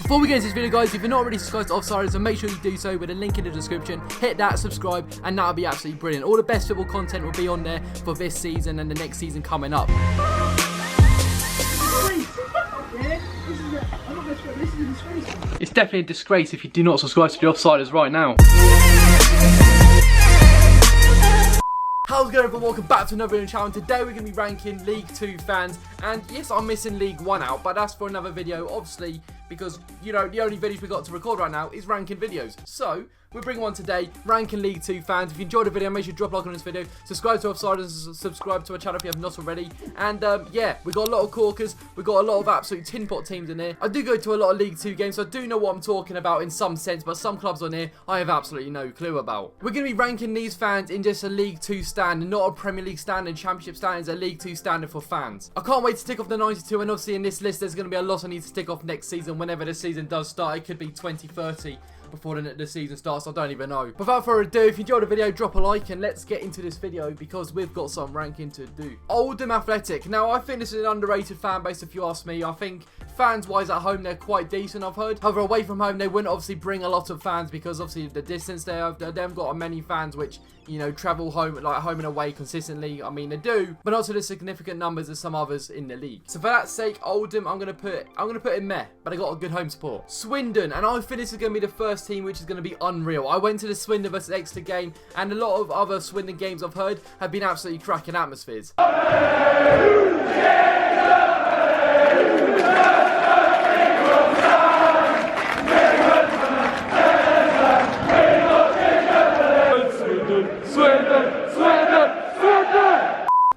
Before we get into this video, guys, if you're not already subscribed to Offsiders, then make sure you do so with a link in the description. Hit that, subscribe, and that'll be absolutely brilliant. All the best football content will be on there for this season and the next season coming up. It's definitely a disgrace if you do not subscribe to the Offsiders right now. How's it going, everyone? Welcome back to another video on the channel. Today we're going to be ranking League 2 fans, and yes, I'm missing League 1 out, but that's for another video, obviously, because, you know, the only videos we got to record right now is ranking videos. So, we're bringing one today, ranking League 2 fans. If you enjoyed the video, make sure you drop a like on this video, subscribe to Offsiders, subscribe to our channel if you have not already, and yeah, we got a lot of corkers, we got a lot of absolute tin pot teams in here. I do go to a lot of League 2 games, so I do know what I'm talking about in some sense, but some clubs on here, I have absolutely no clue about. We're going to be ranking these fans in just a League 2 standard, not a Premier League standard, Championship standard, it's a League 2 standard for fans. I can't wait to tick off the 92, and obviously in this list, there's going to be a lot I need to tick off next season, whenever the season does start. It could be 2030. Before the season starts, I don't even know. Without further ado, if you enjoyed the video, drop a like and let's get into this video because we've got some ranking to do. Oldham Athletic. Now, I think this is an underrated fan base if you ask me. I think fans-wise at home, they're quite decent, I've heard. However, away from home, they wouldn't obviously bring a lot of fans because obviously the distance they haven't got many fans which, you know, travel home, like home and away consistently. I mean, they do, but not to the significant numbers as some others in the league. So for that sake, Oldham, I'm gonna put in meh, but I got a good home support. Swindon, and I think this is gonna be the first team which is gonna be unreal. I went to the Swindon versus Exeter game, and a lot of other Swindon games I've heard have been absolutely cracking atmospheres.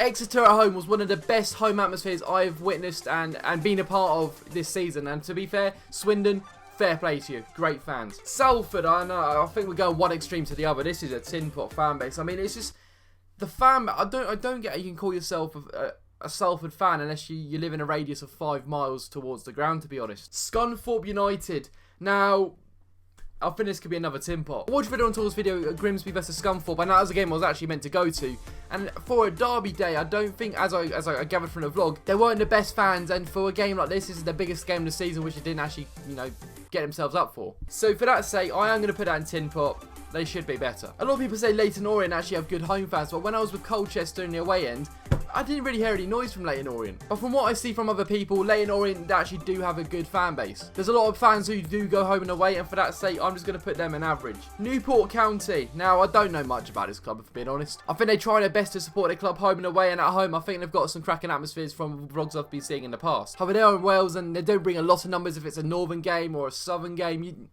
Exeter at home was one of the best home atmospheres I've witnessed and been a part of this season. And to be fair, Swindon, fair play to you. Great fans. Salford, I know, I think we're going one extreme to the other. This is a tin pot fan base. I mean, it's just the fan. I don't get how you can call yourself a Salford fan unless you live in a radius of 5 miles towards the ground, to be honest. Scunthorpe United. Now, I think this could be another tin pot. I watched a video on Tools video, Grimsby versus Scunthorpe, and that was a game I was actually meant to go to. And for a derby day, I don't think, as I gathered from the vlog, they weren't the best fans. And for a game like this is the biggest game of the season, which they didn't actually, you know, get themselves up for. So for that sake, I am going to put that in tin pot. They should be better. A lot of people say Leyton Orient actually have good home fans, but when I was with Colchester in the away end, I didn't really hear any noise from Leyton Orient. But from what I see from other people, Leyton Orient actually do have a good fan base. There's a lot of fans who do go home and away, and for that sake, I'm just going to put them in average. Newport County. Now, I don't know much about this club, if I'm being honest. I think they try their best to support their club home and away, and at home, I think they've got some cracking atmospheres from vlogs I've been seeing in the past. However, they're in Wales, and they don't bring a lot of numbers if it's a northern game or a southern game.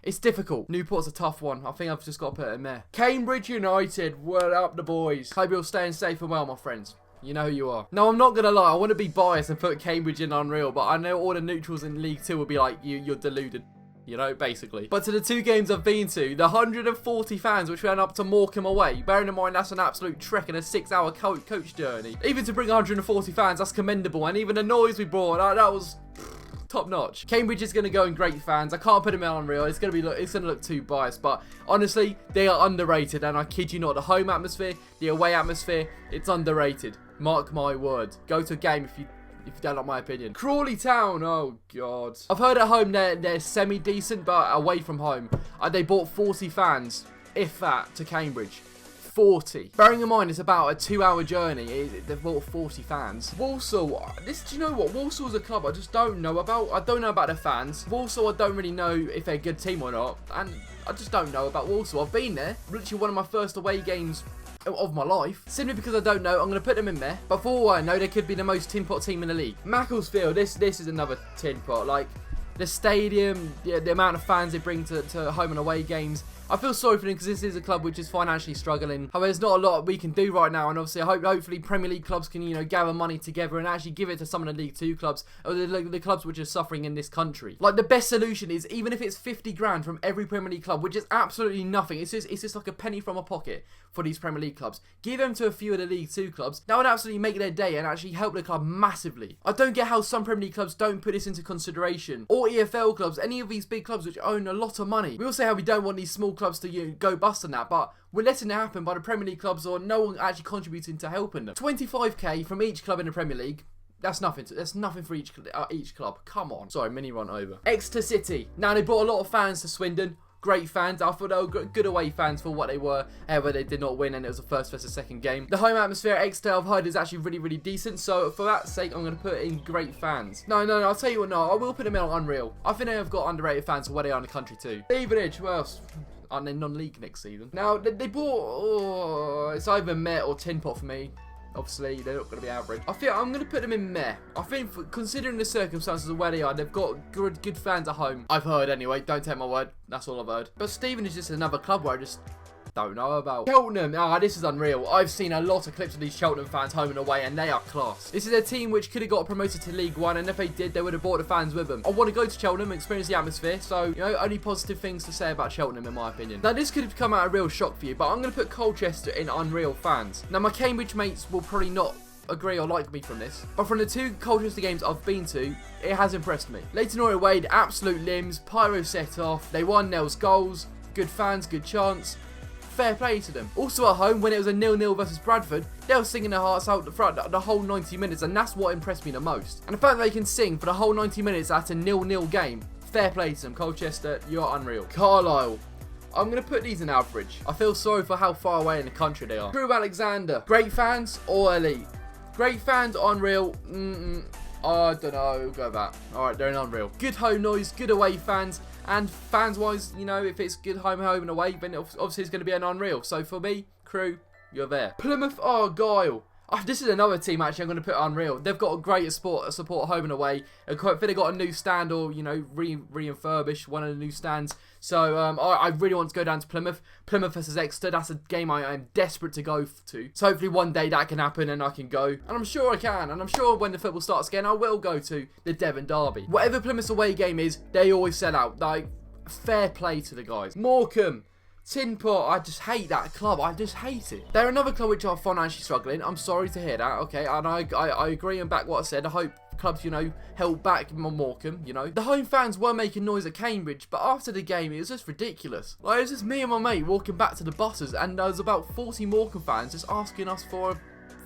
It's difficult. Newport's a tough one. I think I've just got to put it in there. Cambridge United. Word up, the boys. Hope you're staying safe and well, my friends. You know who you are. No, I'm not going to lie. I want to be biased and put Cambridge in unreal, but I know all the neutrals in League 2 will be like, you're deluded. You know, basically. But to the 2 games I've been to, the 140 fans which ran up to Morecambe away, bearing in mind that's an absolute trek and a 6-hour coach journey. Even to bring 140 fans, that's commendable. And even the noise we brought, that was top notch. Cambridge is going to go in great fans. I can't put them in unreal. It's going to look too biased, but honestly, they are underrated. And I kid you not, the home atmosphere, the away atmosphere, it's underrated. Mark my word. Go to a game if you don't like my opinion. Crawley Town, oh god. I've heard at home they're semi-decent, but away from home, they bought 40 fans, if that, to Cambridge. 40. Bearing in mind it's about a 2-hour journey, they've bought 40 fans. Walsall, do you know what? Walsall's a club I just don't know about. I don't know about their fans. Walsall, I don't really know if they're a good team or not, and I just don't know about Walsall. I've been there, literally one of my first away games of my life. Simply because I don't know, I'm going to put them in there. But for all I know, they could be the most tin pot team in the league. Macclesfield, this is another tin pot. Like, the stadium, the amount of fans they bring to home and away games. I feel sorry for them because this is a club which is financially struggling. However, there's not a lot we can do right now, and obviously, hopefully Premier League clubs can, you know, gather money together and actually give it to some of the League 2 clubs, or the clubs which are suffering in this country. Like, the best solution is, even if it's 50 grand from every Premier League club, which is absolutely nothing, it's just like a penny from a pocket for these Premier League clubs. Give them to a few of the League 2 clubs. That would absolutely make their day and actually help the club massively. I don't get how some Premier League clubs don't put this into consideration, or EFL clubs, any of these big clubs which own a lot of money. We all say how we don't want these small clubs to, you know, go bust on that, but we're letting it happen by the Premier League clubs or no one actually contributing to helping them. 25k from each club in the Premier League. That's nothing. That's nothing for each club. Come on. Sorry, mini run over. Exeter City. Now they brought a lot of fans to Swindon. Great fans. I thought they were good away fans for what they were. However, they did not win, and it was the first versus second game. The home atmosphere at Exeter, I've heard, is actually really decent. So for that sake, I'm going to put in great fans. No. I'll tell you what. No, I will put them in on unreal. I think they have got underrated fans for where they are in the country too. Stevenage. Who else? Aren't they non-league next season? Now they bought. Oh, it's either Met or TINPOT for me. Obviously, they're not going to be average. I think I'm going to put them in meh. I think, considering the circumstances of where they are, they've got good fans at home. I've heard anyway. Don't take my word. That's all I've heard. But Stephen is just another club where I just don't know about. Cheltenham. This is unreal. I've seen a lot of clips of these Cheltenham fans home and away, and they are class. This is a team which could have got promoted to League One, and if they did, they would have brought the fans with them. I want to go to Cheltenham and experience the atmosphere, so, you know, only positive things to say about Cheltenham, in my opinion. Now, this could have come out a real shock for you, but I'm going to put Colchester in unreal fans. Now, my Cambridge mates will probably not agree or like me from this, but from the 2 Colchester games I've been to, it has impressed me. Leighton Orient Wade, absolute limbs, pyro set off, they won Nels goals, good fans, good chance, fair play to them. Also at home, when it was a 0-0 versus Bradford, they were singing their hearts out throughout the whole 90 minutes, and that's what impressed me the most. And the fact that they can sing for the whole 90 minutes at a 0-0 game, fair play to them. Colchester, you're unreal. Carlisle. I'm going to put these in average. I feel sorry for how far away in the country they are. Crewe Alexander. Great fans or elite? Great fans, unreal. I don't know. We'll go with that. Alright, they're in unreal. Good home noise, good away fans. And fans-wise, you know, if it's good home and away, then obviously it's going to be an unreal. So for me, Crewe, you're there. Plymouth Argyle. This is another team, actually, I'm going to put unreal. They've got a great support home and away. I think they got a new stand, or, you know, re-refurbished one of the new stands. So I really want to go down to Plymouth. Plymouth versus Exeter, that's a game I am desperate to go to. So hopefully one day that can happen and I can go. And I'm sure I can. And I'm sure when the football starts again, I will go to the Devon Derby. Whatever Plymouth's away game is, they always sell out. Like, fair play to the guys. Morecambe. TINPOT, I just hate that club. I just hate it. They're another club which are financially struggling. I'm sorry to hear that, okay? And I agree and back what I said. I hope clubs, you know, held back Morecambe, you know. The home fans were making noise at Cambridge, but after the game, it was just ridiculous. Like, it was just me and my mate walking back to the buses, and there was about 40 Morecambe fans just asking us for a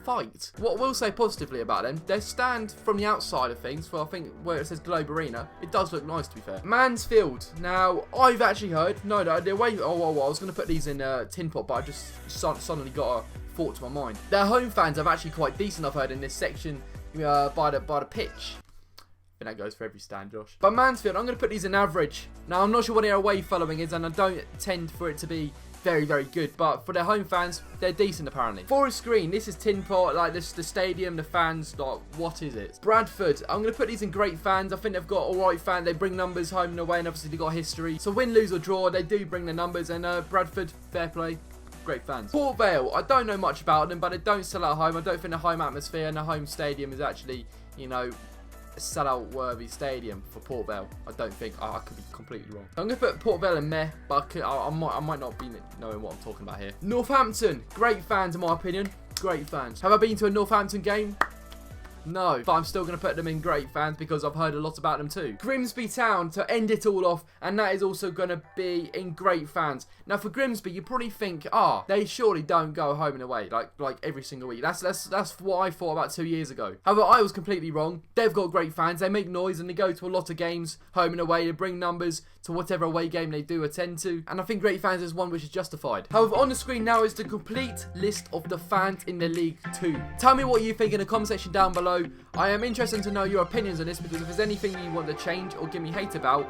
fight. What we'll say positively about them, their stand from the outside of things, for I think where it says Globe Arena, it does look nice, to be fair. Mansfield. Now, I've actually heard, no, the way, I was going to put these in TINPOT, but I just suddenly got a thought to my mind. Their home fans are actually quite decent, I've heard, in this section by the pitch. I think that goes for every stand, Josh. But Mansfield, I'm going to put these in average. Now, I'm not sure what their away following is, and I don't tend for it to be very good, but for their home fans, they're decent apparently. Forest Green, this is TINPOT, like this, the stadium, the fans, like, what is it? Bradford, I'm going to put these in great fans. I think they've got alright fans, they bring numbers home and away, and obviously they've got history. So win, lose or draw, they do bring the numbers, and Bradford, fair play. Great fans. Port Vale, I don't know much about them, but they don't sell out home. I don't think the home atmosphere and the home stadium is actually, you know, a sellout worthy stadium for Port Vale. I don't think. I could be completely wrong. I'm going to put Port Vale in meh, but I might not be knowing what I'm talking about here. Northampton, great fans in my opinion. Great fans. Have I been to a Northampton game? No, but I'm still going to put them in great fans because I've heard a lot about them too. Grimsby Town to end it all off, and that is also going to be in great fans. Now for Grimsby, you probably think, they surely don't go home and away like every single week. That's what I thought about 2 years ago. However, I was completely wrong. They've got great fans. They make noise and they go to a lot of games home and away. They bring numbers to whatever away game they do attend to, and I think great fans is one which is justified. However, on the screen now is the complete list of the fans in the League 2. Tell me what you think in the comment section down below. I am interested to know your opinions on this, because if there's anything you want to change or give me hate about,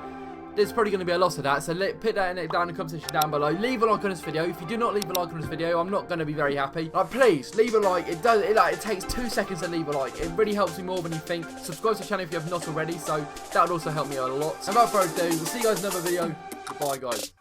there's probably going to be a lot of that. So put that down in the comment section down below. Leave a like on this video. If you do not leave a like on this video, I'm not going to be very happy. Like, please leave a like. It takes 2 seconds to leave a like. It really helps me more than you think. Subscribe to the channel if you have not already. So that would also help me out a lot. And without further ado, we'll see you guys in another video. Goodbye, guys.